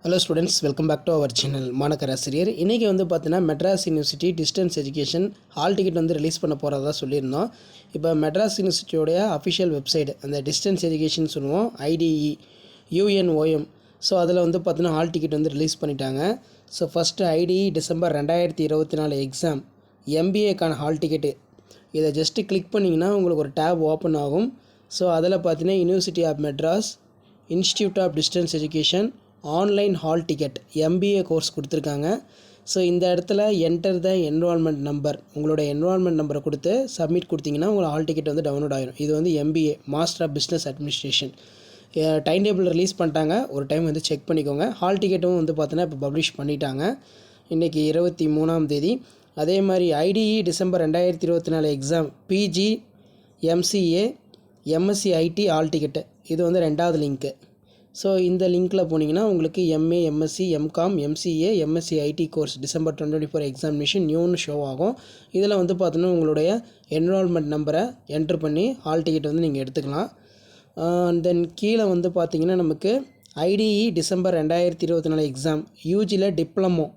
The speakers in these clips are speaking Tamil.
Hello students, welcome back to our channel மாணக்கராசிரியர். இன்றைக்கி வந்து பார்த்தீங்கன்னா Madras university distance education hall ticket வந்து ரிலீஸ் பண்ண போகிறதா சொல்லியிருந்தோம். இப்போ மெட்ராஸ் யூனிவர்சிட்டியோடைய அஃபிஷியல் வெப்சைட் அந்த டிஸ்டன்ஸ் எஜுகேஷன் சொல்லுவோம், ஐடிஇ யூஎன்ஓஎம். ஸோ அதில் வந்து பார்த்தீங்கன்னா ஹால் டிக்கெட் வந்து ரிலீஸ் பண்ணிட்டாங்க. ஸோ ஃபஸ்ட்டு ஐடிஇ டிசம்பர் 2024 எக்ஸாம் எம்பிஏக்கான ஹால் டிக்கெட்டு. இதை ஜஸ்ட்டு கிளிக் பண்ணிங்கன்னா உங்களுக்கு ஒரு டேப் ஓப்பன் ஆகும். ஸோ அதில் பார்த்தீங்கன்னா university of Madras institute of distance education online hall ticket MBA course கொடுத்துருக்காங்க. ஸோ இந்த இடத்துல என்டர் த என்ரோல்மெண்ட் நம்பர், உங்களோட என்ரோல்மெண்ட் நம்பரை கொடுத்து சப்மிட் கொடுத்தீங்கன்னா உங்களோட ஹால் டிக்கெட் வந்து டவுன்லோட் ஆகிடும். இது வந்து MBA master of business administration. Time table release பண்ணிட்டாங்க, ஒரு டைம் வந்து செக் பண்ணிக்கோங்க. ஹால் டிக்கெட்டும் வந்து பார்த்தீங்கன்னா இப்போ பப்ளிஷ் பண்ணிட்டாங்க இன்றைக்கி 23ஆம் தேதி. அதே மாதிரி IDE December 2024 exam PG MCA MSc IT hall ticket, இது வந்து ரெண்டாவது லிங்க்கு. ஸோ இந்த லிங்க்கில் போனீங்கன்னா உங்களுக்கு MA MSc MCom MCA MSc IT course December 2024 examination நியூன்னு ஷோ ஆகும். இதில் வந்து பார்த்தீங்கன்னா உங்களுடைய என்ரோல்மெண்ட் நம்பரை என்ட்ரு பண்ணி ஹால் டிக்கெட் வந்து நீங்கள் எடுத்துக்கலாம். தென் கீழே வந்து பார்த்தீங்கன்னா நமக்கு ஐடிஇ டிசம்பர் 2024 எக்ஸாம் யூஜியில் டிப்ளமோ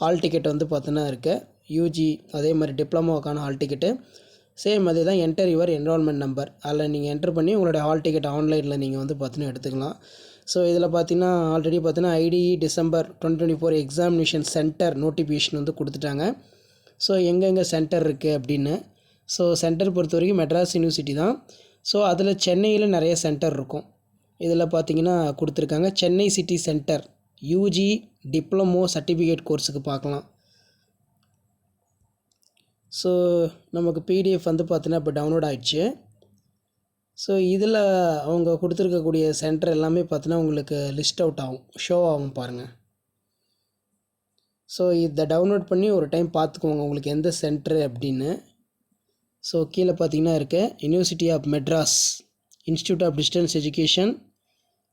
ஹால் டிக்கெட் வந்து பார்த்தீங்கன்னா இருக்குது. யூஜி அதே மாதிரி டிப்ளமோக்கான ஹால் டிக்கெட்டு சேம் அதே தான். என்டர் யுவர் என்ரோல்மெண்ட் நம்பர், அதில் நீங்கள் என்ட்ரு பண்ணி உங்களுடைய ஹால் டிக்கெட் ஆன்லைனில் நீங்கள் வந்து பார்த்தீங்கன்னா எடுத்துக்கலாம். ஸோ இதில் பார்த்தீங்கன்னா ஆல்ரெடி பார்த்தீங்கன்னா ITE December 2024 examination centre notification வந்து கொடுத்துட்டாங்க. ஸோ எங்கெங்கே சென்டர் இருக்குது அப்படின்னு. ஸோ சென்டர் பொறுத்த வரைக்கும் மெட்ராஸ் யூனிவர்சிட்டி தான். ஸோ அதில் சென்னையில் நிறைய சென்டர் இருக்கும். இதில் பார்த்தீங்கன்னா கொடுத்துருக்காங்க Chennai city centre UG diploma certificate கோர்ஸுக்கு பார்க்கலாம். ஸோ நமக்கு பிடிஎஃப் வந்து பார்த்தீங்கன்னா இப்போ டவுன்லோட் ஆகிடுச்சு. ஸோ இதில் அவங்க கொடுத்துருக்கக்கூடிய சென்டர் எல்லாமே பார்த்தீங்கன்னா உங்களுக்கு லிஸ்ட் அவுட் ஆகும், ஷோ ஆகும் பாருங்கள். ஸோ இதை டவுன்லோட் பண்ணி ஒரு டைம் பார்த்துக்கோங்க உங்களுக்கு எந்த சென்டரு அப்படின்னு. ஸோ கீழே பார்த்தீங்கன்னா இருக்குது university of Madras institute of distance education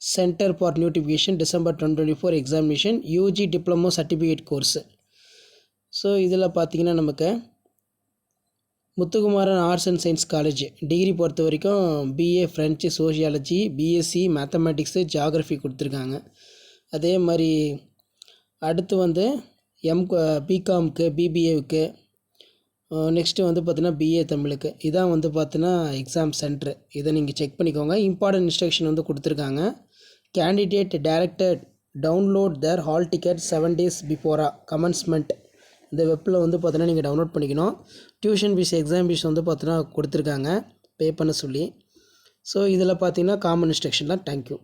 centre for notification December 2024 examination UG diploma certificate course. So இதில் பார்த்தீங்கன்னா நமக்கு Muthukumaran arts and science college degree பொறுத்த வரைக்கும் BA French sociology BSc mathematics geography கொடுத்துருக்காங்க. அதே மாதிரி அடுத்து வந்து பிகாமுக்கு பிபிஏவுக்கு நெக்ஸ்ட்டு வந்து பார்த்தீங்கன்னா பிஏ தமிழுக்கு இதான் வந்து பார்த்தீங்கன்னா எக்ஸாம் சென்ட்ரு. இதை நீங்கள் செக் பண்ணிக்கோங்க. இம்பார்ட்டன்ட் இன்ஸ்ட்ரக்ஷன் வந்து கொடுத்துருக்காங்க. கேண்டிடேட் டைரக்டட் டவுன்லோட் தேர் ஹால் டிக்கெட் 7 days பிஃபோரா கமன்ஸ்மெண்ட். இந்த வெப்பில் வந்து பார்த்தீங்கன்னா நீங்கள் டவுன்லோட் பண்ணிக்கணும். டியூஷன் ஃபீஸ் எக்ஸாம் ஃபீஸ் வந்து பார்த்தீங்கன்னா கொடுத்துருக்காங்க பே பண்ண சொல்லி. ஸோ இதில் பார்த்தீங்கன்னா காமன் இன்ஸ்ட்ரக்ஷன் தான். தேங்க்யூ.